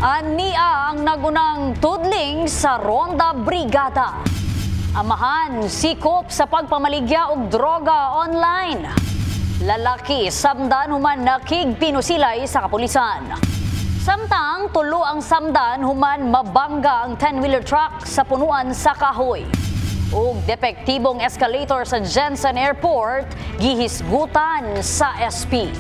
Ania ang nagunang tudling sa Ronda Brigada. Amahan, sikop sa pagpamaligya og droga online. Lalaki, samdan human nakigpinusilay sa kapulisan. Samtang tulo ang samdan human mabangga ang 10-wheeler truck sa punuan sa kahoy. Ug depektibong escalator sa Jensen Airport gihisgutan sa SP.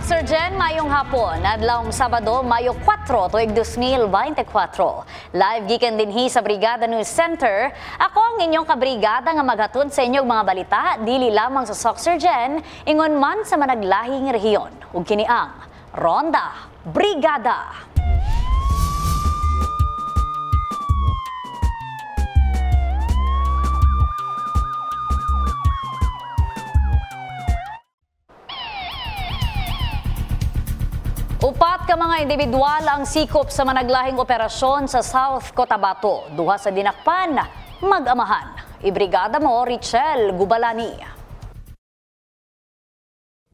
Sir Jen, mayong hapon. Adlawng Sabado, Mayo 4, tuig 2024. Live gikan dinhi sa Brigada News Center. Ako ang inyong kabrigada nga maghatod sa inyong mga balita, dili lamang sa Sir Jen, ingon man sa managlahing rehiyon. Ug kini ang Ronda Brigada. Upat ka mga individual ang sikop sa managlahing operasyon sa South Cotabato. Duha sa dinakpan, mag-amahan. Ibrigada mo, Richelle Gubalani.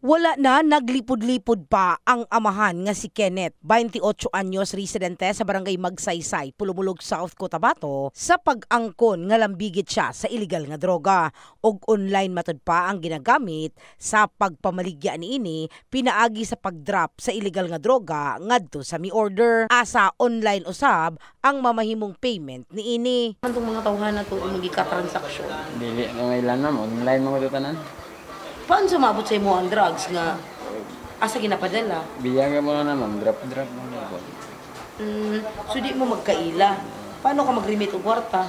Wala na naglipod-lipod pa ang amahan nga si Kenneth, 28 anyos, residente sa barangay Magsaysay, Pulumulog, South Cotabato, sa pag-angkon nga lambigit siya sa illegal nga droga. Og online matod pa ang ginagamit sa pagpamaligya niini, pinaagi sa pag-drop sa illegal nga droga ngadto sa mi-order. Asa online usab ang mamahimong payment niini. Antong mga tawhan na to imong gika-transaksyon. Dili na ilan na online mga tanan. Paano sumabot sa imo ang drugs nga asa ginapadala? Biyaga mo na naman, drop mo na ako. So di mo magkaila. Paano ka mag-remit og kwarta?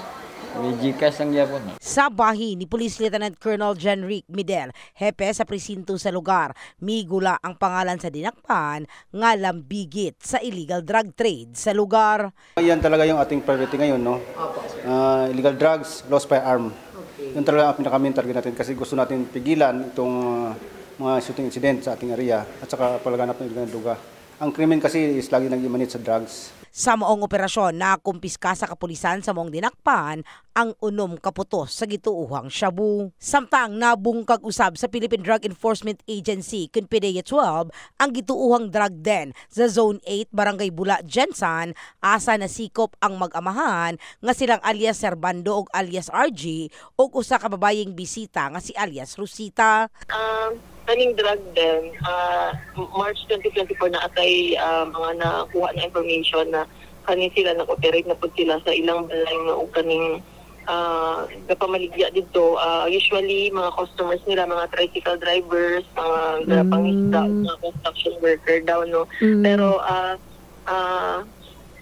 May Gcash ang yapon. Sa bahi ni Police Lieutenant Colonel Jenrick Midel, hepe sa presinto sa lugar, migula ang pangalan sa dinakpan nga lambigit sa illegal drug trade sa lugar. Yan talaga yung ating priority ngayon, no? Illegal drugs, lost firearm. Yun talaga ang pinaka-main target natin kasi gusto natin pigilan itong mga shooting incident sa ating area at saka palaganap ng illegal droga. Ang krimen kasi is lagi nag-imanit sa drugs. Sa maong operasyon, nakumpiska sa kapulisan sa maong dinakpan ang unom kaputos sa gituuhang shabu. Samtang nabungkag usab sa Philippine Drug Enforcement Agency, PDEA 12, ang gituuhang drug den sa Zone 8, Barangay Bula, Jensen, asa nasikop ang mag-amahan nga silang alias Serbando ug alias RG ug usa ka babayeng bisita nga si alias Rosita. Kaning drug den, March 2024 na atay mga nakuha na information na kaning sila nag-operate na po sila sa ilang balay nga o kaning kapamaligya dito. Usually, mga customers nila, mga tricycle drivers, mga pangista, mga construction worker daw, no? Pero,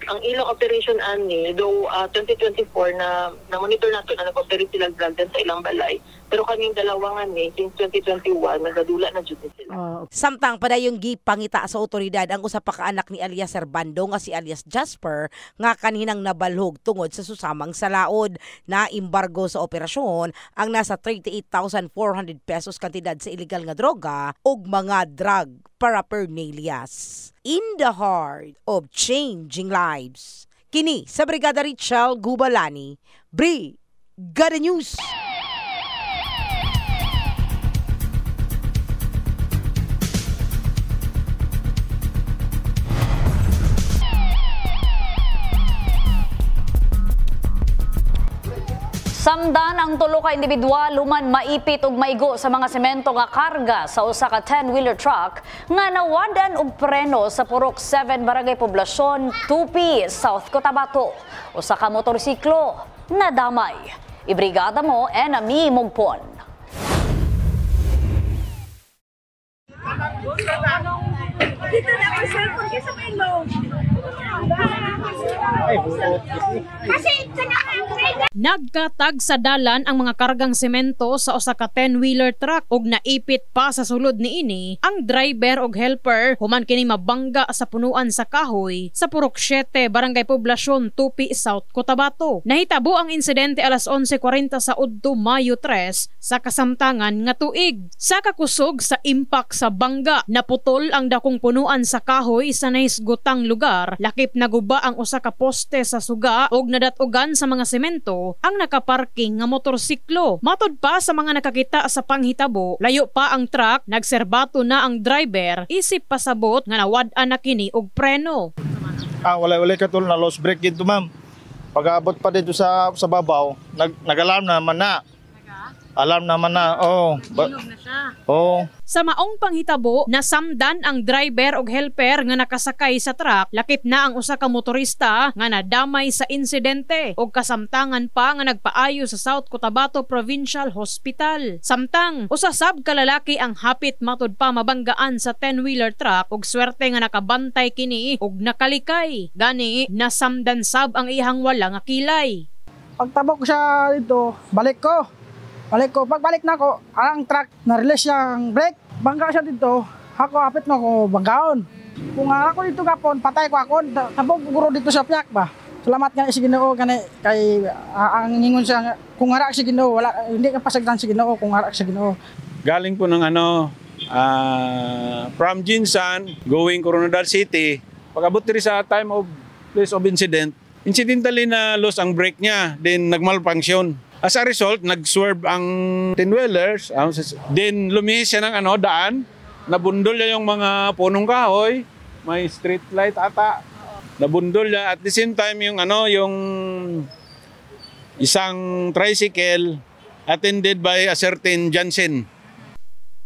ang ilang operation ani, though 2024 na monitor nato na nag-operate sila drug den sa ilang balay, pero kaming dalawa nga ni, since 2021, nagadula na jud sila. Samtang padayong gipangita sa otoridad ang usa pa ka anak ni alias Serbando nga si alias Jasper nga kaninang nabalhog tungod sa susamang salaod. Na embargo sa operasyon ang nasa 38,400 pesos kantidad sa illegal nga droga ug mga drug paraphernalias. In the heart of changing lives. Kini sa Brigada Richelle Gubalani, Brigada News. Samdan ang tulo ka individual human maipit ug maigo sa mga semento nga karga sa usa ka 10-wheeler truck nga nawadan og preno sa Purok 7 Barangay Poblasyon, Tupi, South Cotabato. Usa ka motorsiklo nadamay. Ibrigada mo, Enami Mugpon. Dito na ang cellphone kasi sa ilong. Kasi ito na ang Nagkatag sa dalan ang mga kargang semento sa usa ka 10-wheeler truck ug naipit pa sa sulod niini ang driver ug helper human kini mabangga sa punuan sa kahoy sa Purok 7, Barangay Poblasyon, Tupi, South Cotabato. Nahitabo ang insidente alas 11:40 sa Udto, Mayo 3 sa kasamtangan nga tuig. Sa kakusog sa impact sa bangga, naputol ang dakong punuan sa kahoy sa nahisgotang lugar. Lakip naguba ang usa ka poste sa suga ug nadatugan sa mga semento ang nakaparking nga motorsiklo. Matod pa sa mga nakakita sa panghitabo, layo pa ang truck, nagserbato na ang driver, isip pasabot nga nawad-an na kini og preno. Wala katul na lost brake dito, ma'am. Pag-abot pa dito sa babaw, nag-alarm naman na. Alarm naman na. Hinog na siya. Sa maong panghitabo, nasamdan ang driver ug helper nga nakasakay sa truck. Lakip na ang usa ka motorista nga nadamay sa insidente ug kasamtangan pa nga nagpaayo sa South Cotabato Provincial Hospital. Samtang usa sab ka lalaki ang hapit matud pa mabanggaan sa 10-wheeler truck ug swerte nga nakabantay kini ug nakalikay. Gani nasamdan sab ang ihang wala nga kilay. Pagtabok siya dito, balik ko. Pagbalik na ako, ang truck, na-release yung brake. Bangga siya dito, ako apit mo ako banggaon. Kung ako dito kapon, patay ko ako, tabog guro dito sa piyak ba. Salamat nga si Ginoo kay ang ningon siya, kung harak si Ginoo, hindi ka pasagdan si Ginoo kung harak si Ginoo. Galing po ng from Jinsan, going Coronadal City. Pag-abot diri sa time of place of incident, incidentally na lost ang brake niya, then nagmalfunction. As a result, nag-swerve ang 10-wheelers, then lumihis siya ng daan, nabundol niya yung mga punong kahoy, may street light ata, nabundol niya. At the same time, yung isang tricycle attended by a certain Jansen.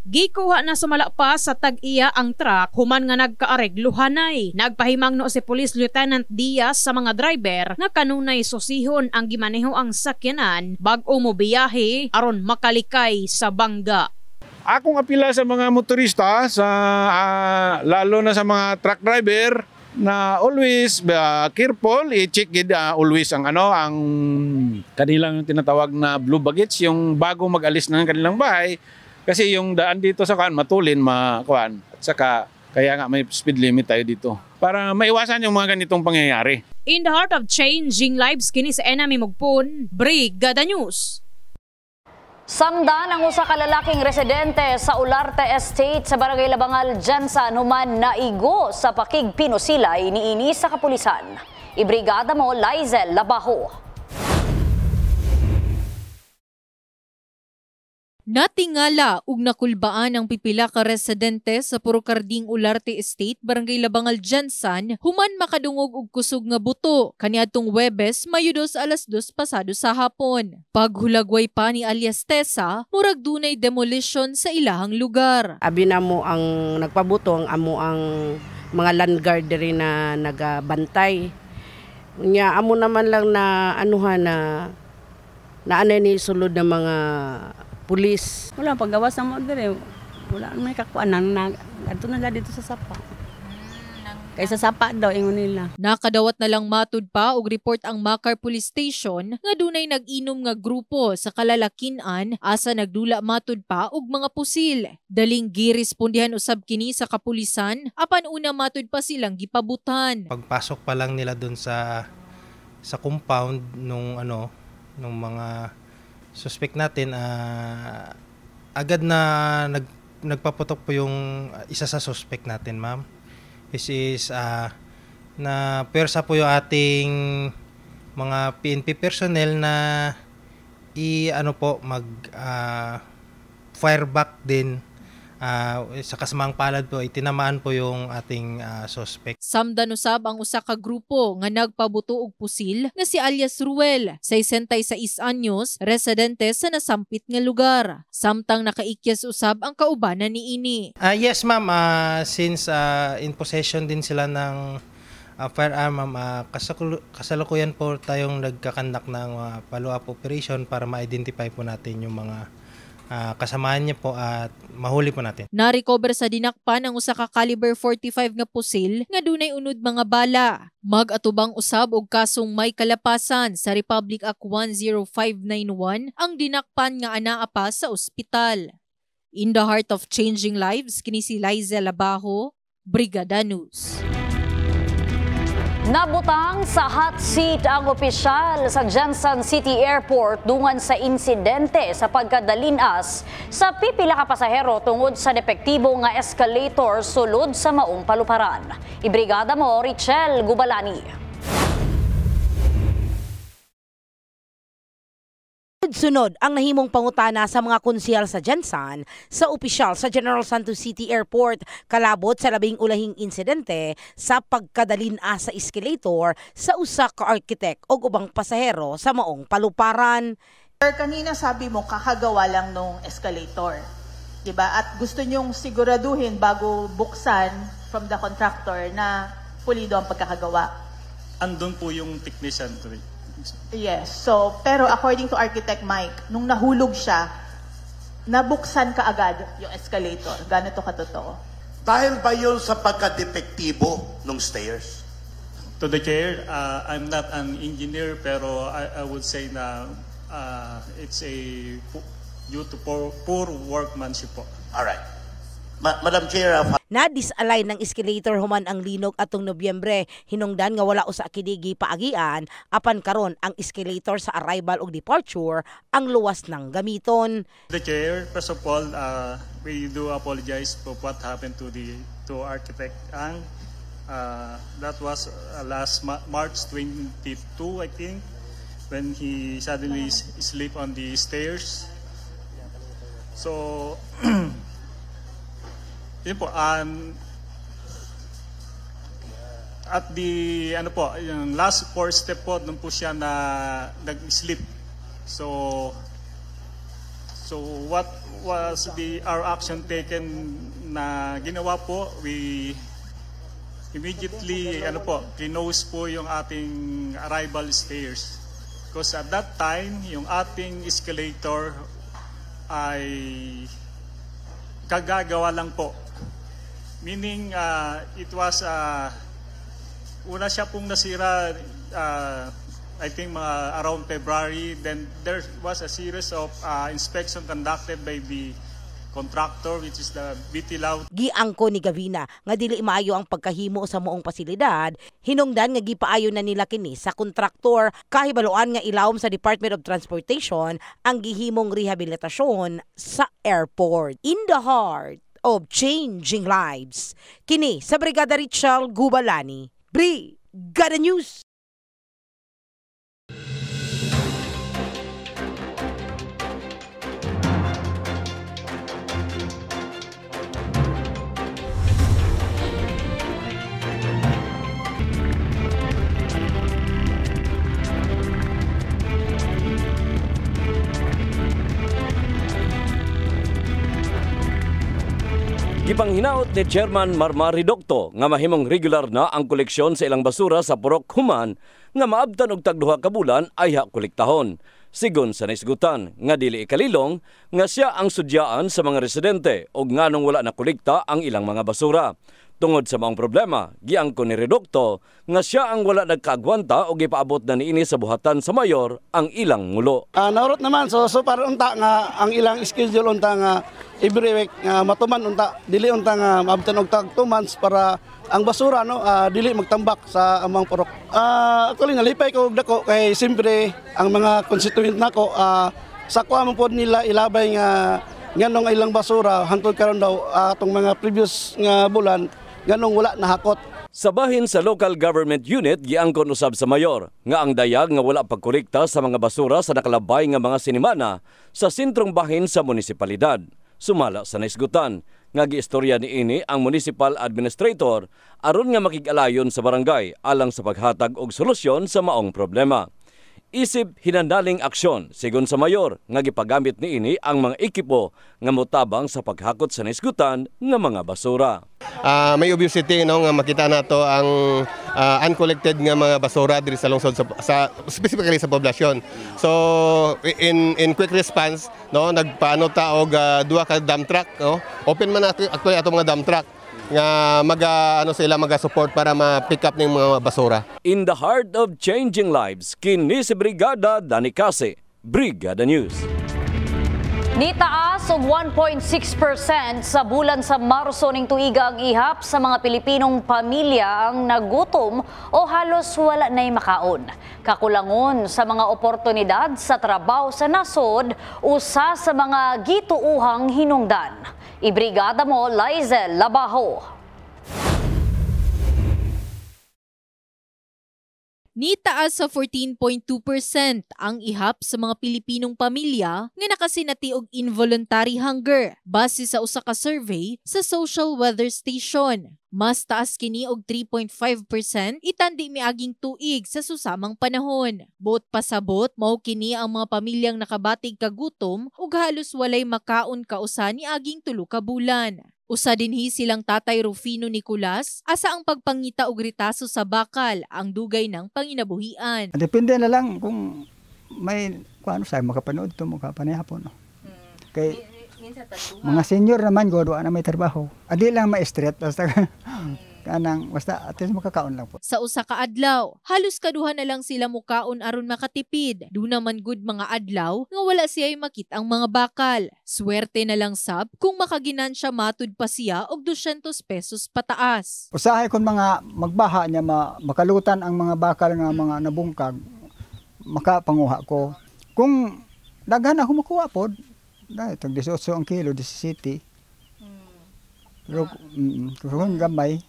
Gikuha na sumala pa sa tag-iya ang truck human nga nagkaaregluhanay. Nagpahimang no si Police Lieutenant Diaz sa mga driver nga kanunay susihon ang gimaneho ang sakyanan bag-o mo biyahe aron makalikay sa bangga. Akong apila sa mga motorista, lalo na sa mga truck driver, na always careful, i-check always ang kanilang tinatawag na blue baggage, yung bago mag-alis ng kanilang bahay. Kasi yung daan dito sa matulin, at saka kaya nga may speed limit tayo dito para maiwasan yung mga ganitong pangyayari. In the heart of changing lives, kini sa Enami Mugpon, Brigada News. Samdan ang usa ka lalaking residente sa Ularte Estate sa Barangay Labangal, Jansan, human naigo sa pakigpinusilay niini sa kapulisan. Ibrigada mo, Lizel Labaho. Natingala ug nakulbaan ang pipila ka residente sa Purokarding Ularte Estate, Barangay Labangal, Jansan, human makadungog og kusog nga buto kaniadtong Huwebes, Mayo 2 alas 2 pasado sa hapon. Paghulagway pa ni alias Tessa, murag dunay demolition sa ilahang lugar. Abi na mo ang nagpabuto ang amo ang mga land guard diri na nagabantay. Nya amo naman lang na anay ni sulod ng mga pulis. Wala paggawas na mo dire. Wala may kakuan nang adto na dito sa sapa. Kaysa sapa daw ingon nila. Nakadawat na lang matud pa og report ang Makar Police Station nga dunay nag-inom nga grupo sa kalalakinan asa nagdula matud pa og mga pusil. Daling girespondihan usab kini sa kapulisan apan una matud pa silang gipabutan. Pagpasok pa lang nila dun sa compound nung mga suspect natin, agad na nagpaputok po yung isa sa suspect natin, ma'am. This is na pwersa po yung ating mga PNP personnel na fire back din. Sa kasamang palad po, itinamaan po yung ating suspect. Samdan usab ang usa ka grupo nga nagpabuto og pusil nga si alias Ruel, 66 anyos, residente sa nasampit nga lugar. Samtang nakaikyas usab ang kaubanan niini. Yes ma'am, since in possession din sila ng firearm, ma'am, kasalukuyan po tayong nagkakandak ng follow-up operation para ma-identify po natin yung mga kasamahan niya po at mahuli po natin. Na-recover sa dinakpan ang usa ka caliber 45 nga pusil nga dunay unod mga bala. Mag-atubang usab og kasong may kalapasan sa Republic Act 10591 ang dinakpan nga anaa pa sa ospital. In the heart of changing lives, kini si Liza Labajo, Brigada News. Nabutang sa hot seat ang opisyal sa Jensen City Airport dungan sa insidente sa pagkadalinas sa pipila ka pasahero tungod sa depektibo nga escalator sulod sa maong paluparan. Ibrigada mo, Richel Gubalani. Sunod ang nahimong pangutana sa mga konsyal sa Jensen sa opisyal sa General Santos City Airport kalabot sa labing ulahing insidente sa pagkadalina sa escalator sa usa ka architect o ubang pasahero sa maong paluparan. Kanina sabi mo kakagawa lang nung escalator, 'di ba? At gusto nyong siguraduhin bago buksan from the contractor na pulido ang pagkakagawa. Andun po yung technician to it. Yes. So, pero according to Architect Mike, nung nahulog siya, nabuksan ka agad yung escalator. Gano'n to katotoo? Dahil ba yun sa pagka-depektibo ng stairs? To the chair, I'm not an engineer pero I would say na it's due to poor workmanship po. Alright. Madam Chair, na-disalign ng escalator human ang linog atong Nobyembre. Hinungdan nga wala usa kinigi paagian apan karon ang escalator sa arrival ug departure ang luwas ng gamiton. The Chair, first of all, we do apologize for what happened to Architect Ang. That was last March 22, I think, when he suddenly sleep on the stairs. So yun po, at the yung last 4 step po nung po siya na nag-sleep. So what was our action taken na ginawa po? We immediately close po yung ating arrival stairs. Because at that time, yung ating escalator ay kagagawa lang po. Meaning, it was, una siya pong nasira, I think mga around February. Then there was a series of inspection conducted by the contractor, which is the BT Loud. Giangko ni Gavina nga dili maayo ang pagkahimo sa moong pasilidad. Hinungdan nga gipaayo na nila kini sa kontraktor. Kahibaloan nga ilawom sa Department of Transportation ang gihimong rehabilitasyon sa airport. In the heart of changing lives. Kini sa Brigada Richel Gubalani. Brigada News. Gipanghinaot ni Chairman Marmar Ridocto nga mahimong regular na ang koleksyon sa ilang basura sa Purok Human nga maabtan og tagduha ka bulan ay kolektahon. Sigon sa naisgutan nga dili ikalilong nga siya ang sudyaan sa mga residente og nganong wala na kolekta ang ilang mga basura. Tungod sa maong problema, giangko ni Ridocto nga siya ang wala nagkaagwanta o gipaabot na niini sa buhatan sa mayor ang ilang ngulo. Naurot naman, so para unta nga ang ilang schedule unta nga every week matuman unta, dili unta nga maabtan og tag 2 months para ang basura dili magtambak sa amang purok. Actually nalipay ko og dako kay simpre ang mga constituent nako sa kuha man pod nila ilabay nga nganong ilang basura hangtod karon daw atong mga previous nga bulan ganong wala nahakot. Sa bahin sa local government unit, giangkon usab sa mayor nga ang dayag nga wala pagkolekta sa mga basura sa nakalabay nga mga sinimana sa sentrong bahin sa munisipalidad. Sumala sa naisgutan nga giistorya niini ang municipal administrator aron nga makig-alayon sa barangay alang sa paghatag og solusyon sa maong problema. Isip hinandaling aksyon sigon sa mayor nga gipagamit niini ang mga ekipo nga motabang sa paghakot sa naisgutan nga mga basura. May obviously nga makita nato ang uncollected nga mga basura diri sa lungsod sa specifically sa poblasyon. So in quick response no nagpaano ta og duha ka dump truck no. Open man nato actually ato mga dump truck nga maga-support para ma-pick up ng mga basura. In the heart of changing lives, kini si Brigada Danny Case, Brigada News. Nitaas og 1.6% sa bulan sa Marso ning tuiga ang ihap sa mga Pilipinong pamilya ang nagutom o halos wala na'y makaon. Kakulangon sa mga oportunidad sa trabaho sa nasod, usa sa mga gituuhang hinungdan. Ibrigada mo, Lizel Labaho. Nitaas sa 14.2% ang ihap sa mga Pilipinong pamilya nga nakasinati og involuntary hunger base sa usa ka survey sa Social Weather Station. Mas taas kini og 3.5% itandi miaging tuig sa susamang panahon. Buot pasabot mao kini ang mga pamilyang nakabatig kagutom ug halos walay makaon kausa niaging 3 ka bulan. Usa dinhi silang Tatay Rufino Nicolas, asa ang pagpangita og ritaso sa bakal ang dugay ng panginabuhian. Depende na lang kung may kuano say makapanood to makapanihapon no. Kay mga senior naman godo na may trabaho. Adi lang ma-stress basta kanang basta at least makakaon lang po. Sa usa ka adlaw, halos kaduha na lang sila mukaon aron makatipid. Do naman good mga adlaw nga wala siya'y makit ang mga bakal. Swerte na lang sab kung makaginansya matud pa siya og 200 pesos pataas. Usahay kon mga magbaha niya makalutan ang mga bakal nga mga nabungkag makapanguha ko. Kung daghan ako makuha pod, dahil tag 18 ang kilo 17. Pero kung gamay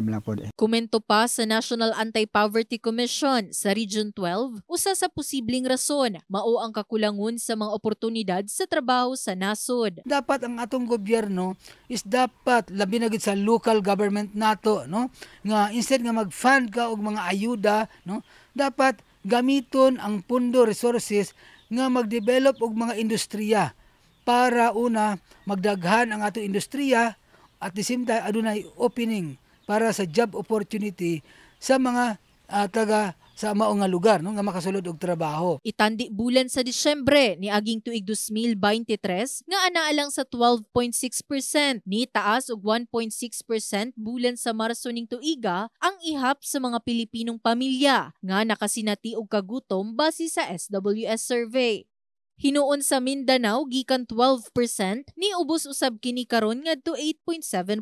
mo lang po. Komento pa sa National Anti-Poverty Commission sa Region 12, usa sa posibleng rason, mao ang kakulangon sa mga oportunidad sa trabaho sa nasod. Dapat ang atong gobyerno is dapat labi na gid sa local government nato, no? Nga instead nga mag-fund ka og mga ayuda, no? Dapat gamiton ang pundo resources nga mag-develop og mga industriya para una magdaghan ang atong industriya. At the same time, adunay opening para sa job opportunity sa mga taga sa mao nga lugar no nga makasulod og trabaho. Itandi bulan sa Disyembre ni aging tuig 2023 nga anaa lang sa 12.6%, ni taas og 1.6% bulan sa Marso ning tuiga ang ihap sa mga Pilipinong pamilya nga nakasinati og kagutom base sa SWS survey. Hinuon sa Mindanao gikan 12%, ni ubos usab kini karon ngadto 8.7%.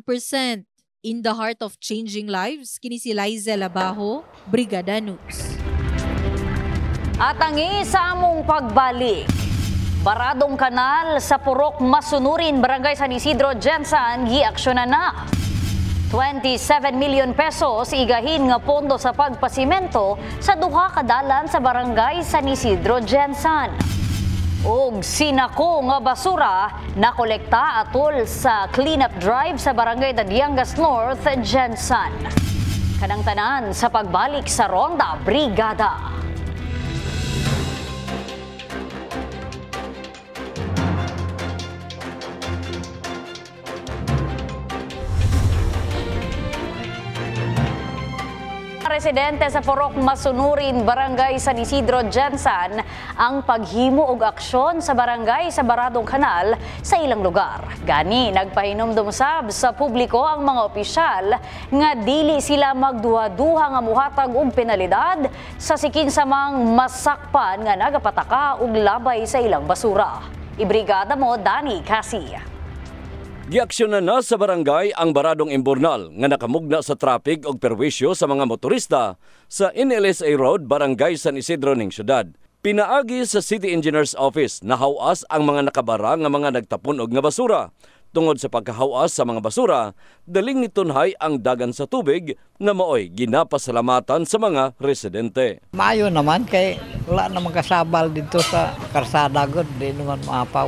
In the heart of changing lives, kini si Lizel Labaho, Brigada News. At ang isa among pagbalik. Baradong kanal sa Purok Masunurin, Barangay San Isidro, Gensan, giaksyonan na. 27 million pesos igahin nga pondo sa pagpasimento sa duha ka dalan sa Barangay San Isidro, Gensan. Og sinako nga basura na kolekta atol sa cleanup drive sa Barangay Dadiangas North, Gensan. Kanang tanan sa pagbalik sa Ronda Brigada. Residente sa Purok Masunurin, Barangay San Isidro, Gensan ang paghimo og aksyon sa barangay sa baradong kanal sa ilang lugar. Gani nagpahinomdom sab sa publiko ang mga opisyal nga dili sila magduha-duha nga muhatag og penalidad sa sikinsamang masakpan nga nagapataka og labay sa ilang basura. Ibrigada mo, Danny Case. Giaksyonan na sa barangay ang baradong imburnal nga nakamugna sa traffic og perwisyo sa mga motorista sa NLSA Road, Barangay San Isidro ning syudad. Pinaagi sa City Engineer's Office na hawas ang mga nakabara nga mga nagtapon og nga basura. Tungod sa pagkahawas sa mga basura, daling nitunhay ang dagan sa tubig na maoy ginapasalamatan sa mga residente. Maayo naman kay wala namang kasabal dito sa karsada gud, di naman maapaw.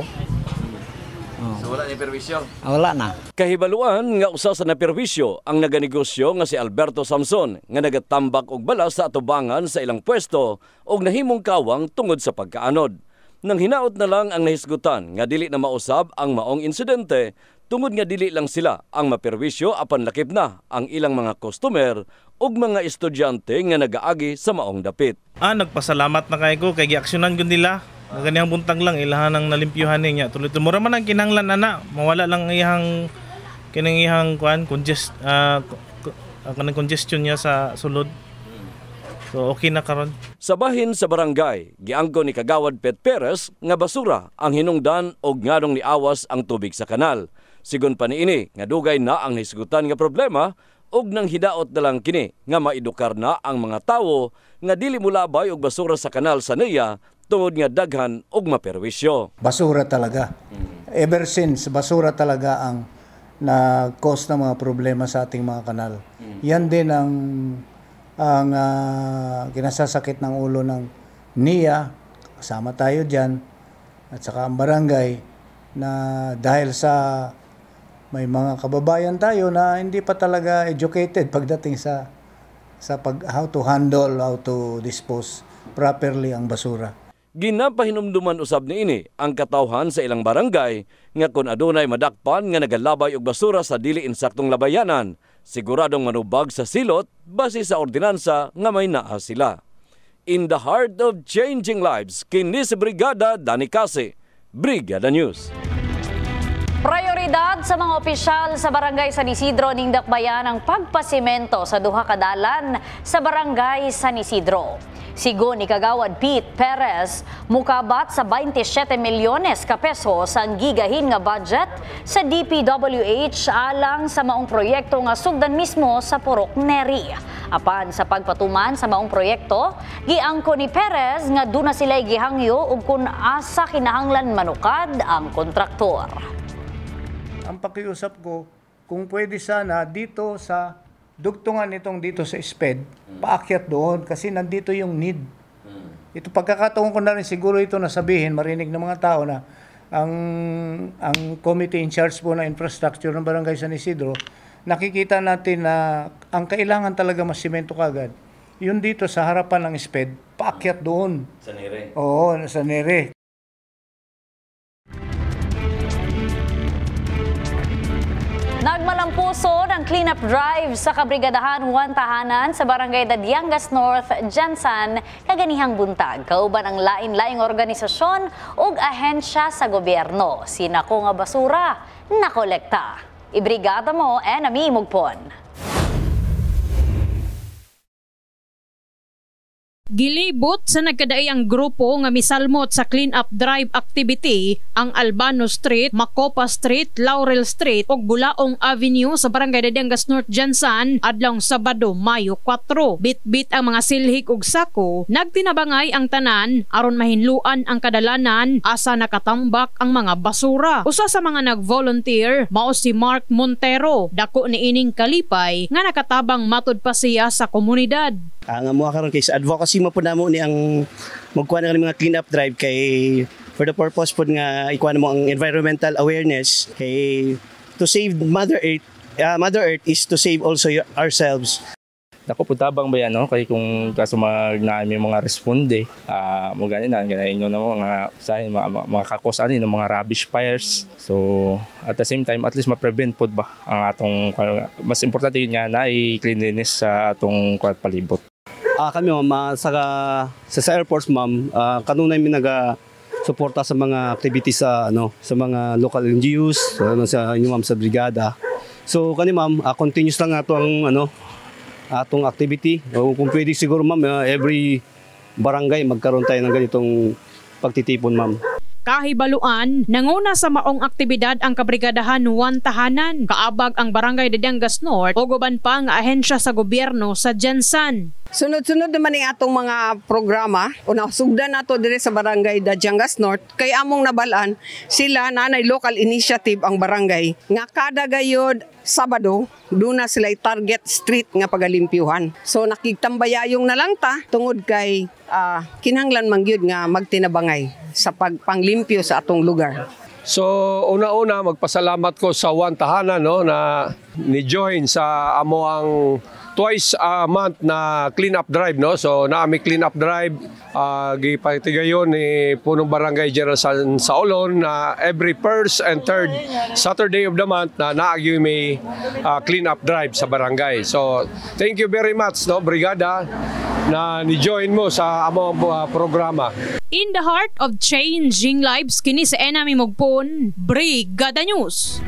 So wala ni perwisyo? Wala na. Kahibaluan nga usa sa naperwisyo ang naganegosyo nga si Alberto Samson nga nagatambak og balas sa atubangan sa ilang pwesto og nahimong kawang tungod sa pagkaanod. Nang hinaot na lang ang nahisgutan nga dili na mausab ang maong insidente tungod nga dili lang sila ang maperwisyo apan lakip na ang ilang mga customer ug mga estudyante nga nagaagi sa maong dapit. Nagpasalamat na kay ko kay giaksyonan gyud nila. Ganihang buntag lang ilahan ang nalimpyuhan niya. Tuloy-tuloy mura man ang kinahanglan ana, mawala lang iyang congestion niya sa sulod. So okay na karon. Sa bahin sa barangay, giangko ni Kagawad Pet Perez nga basura ang hinungdan og ngadong niawas ang tubig sa kanal. Sigon pa niini nga dugay na ang hisgutan nga problema og nang hidaot na lang kini nga maedukar na ang mga tawo nga dili mulabay og basura sa kanal sa NEA tungod nga daghan og maperwisyo. Basura talaga. Ever since, basura talaga ang na-cause ng mga problema sa ating mga kanal. Yan din ang kinasasakit ng ulo ng NEA, kasama tayo dyan, at saka ang barangay, na dahil sa may mga kababayan tayo na hindi pa talaga educated pagdating sa how to handle, how to dispose properly ang basura. Ginapahinumduman usab niini ang katawhan sa ilang barangay nga kun adunay madakpan nga nagalabay og basura sa dili insaktong labayanan, siguradong manubag sa silot base sa ordinansa nga may naa sila. In the heart of changing lives, kini si Brigada Danny Case, Brigada News. Prioridad sa mga opisyal sa Barangay San Isidro ning dakbayan ang pagpasimento sa duha ka dalan sa Barangay San Isidro. Sigon ni Kagawad Pete Perez, mukabat sa 27 milyones ka pesos ang gigahin nga budget sa DPWH alang sa maong proyekto nga sugdan mismo sa Purok Neri. Apan sa pagpatuman sa maong proyekto, giangko ni Perez nga duna sila gihangyo ug kun asa kinahanglan manukad ang kontraktor. Ang pakiusap ko, kung pwede sana dito sa dugtungan itong dito sa SPED, paakyat doon kasi nandito yung need. Ito pagkakataon ko na rin siguro ito nasabihin, marinig ng mga tao na ang committee in charge po ng infrastructure ng Barangay San Isidro, nakikita natin na ang kailangan talaga mas simento kagad. Yun dito sa harapan ng SPED, paakyat doon. Sa Nere? Oo, sa Nere. Nagmalampuso ng cleanup drive sa Kabrigadahan Juan Tahanan sa Barangay Dadiangas North, Jansan, kaganihang buntag. Kauban ang lain-laing organisasyon ug ahensya sa gobyerno. Sinako nga basura nakolekta. Ibrigada mo, Enami Mugpon. Gilibot sa nagkadaiyang grupo nga misalmot sa clean-up drive activity ang Albano Street, Macopa Street, Laurel Street ug Bulaong Avenue sa Barangay Dadiangas North, Jansan adlong Sabado, Mayo 4. Bit-bit ang mga silhig ug sako, nagtinabangay ang tanan aron mahinluan ang kadalanan asa nakatambak ang mga basura. Usa sa mga nag-volunteer mao si Mark Montero, dako niining kalipay nga nakatabang matud pa siya sa komunidad. Nga mo karon kay sa advocacy mo po namo ni ang magkuha ng mga clean up drive kay for the purpose po nga ikuha mo ang environmental awareness kay to save Mother Earth. Mother Earth is to save also ourselves. Dako po tabang ba yan, no? Kaya kung kaso magnaami mga responde, mo ganin na inyo na mga sahin, mga kakosan ng mga rubbish fires. So at the same time at least ma-prevent po ba ang atong mas importante yun nga na i-cleanliness sa atong palibot. Kami ma'am sa airports ma'am, kanunay mi naga-suporta sa mga activities sa mga local NGOs, sa inyo ma'am sa brigada. So kani ma'am, continuous lang ato ang atong activity. Kung pwede siguro ma'am, every barangay magkaroon tayo ng ganitong pagtitipon ma'am. Kahibaluan, nanguna sa maong aktibidad ang Kabrigadahan Juan Tahanan, kaabag ang Barangay Dadiangas North o guban pa ang ahensya sa gobyerno sa Jansan. Sunod-sunod naman ang atong mga programa. Una, sugdan nato dire sa Barangay Dadiangas North. Kay among nabalaan, sila nanay local initiative ang barangay. Nga kada gayod Sabado, doon na sila target street nga pagalimpyuhan. So nakigtambayayong na lang ta tungod kay kinahanglan mangyud nga magtinabangay sa pagpanglimpyo sa atong lugar. So una-una magpasalamat ko sa Juan Tahanan na ni-join sa amo ang twice a month na clean up drive, no? So naami clean up drive gipatigayon ni punong barangay General San Saolon na every first and third Saturday of the month na naagyo may clean up drive sa barangay. So thank you very much, no, brigada, na ni-join mo sa among programa. In the heart of changing lives, kini sa enami Mogpon, Brigada News.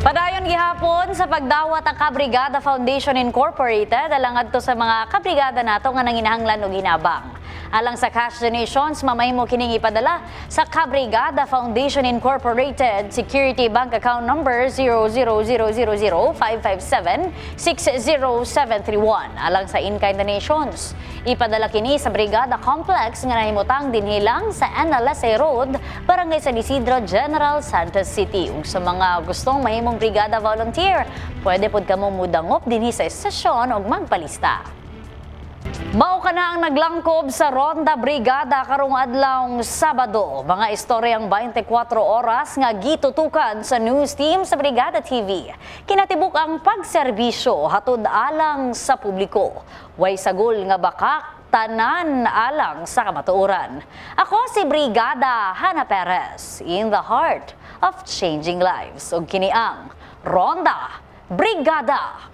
Padayon gihapon sa pagdawat ang Kabrigada Foundation Incorporated alang adto sa mga kabrigada nato nga nanginahanglan og ginabang. Alang sa cash donations, mamahimo kining ipadala sa Kabrigada Foundation Incorporated Security Bank Account Number 0000557-60731. Alang sa in-kind donations, ipadala kini sa Brigada Complex nga nahimutang dinhilang sa NLSA Road, Barangay San Isidro, General Santos City. Ug sa mga gustong mahimong Brigada Volunteer, pwede pod kamo mudangop dinhi sa estasyon og magpalista. Mao ka na ang naglangkob sa Ronda Brigada karong adlawng Sabado. Mga istoryang 24 oras nga gitutukan sa news team sa Brigada TV. Kinatibuk ang pagserbisyo hatod alang sa publiko. Way sagol nga bakak tanan alang sa kamatuoran. Ako si Brigada Hana Perez, in the heart of changing lives. Ug kini ang Ronda Brigada.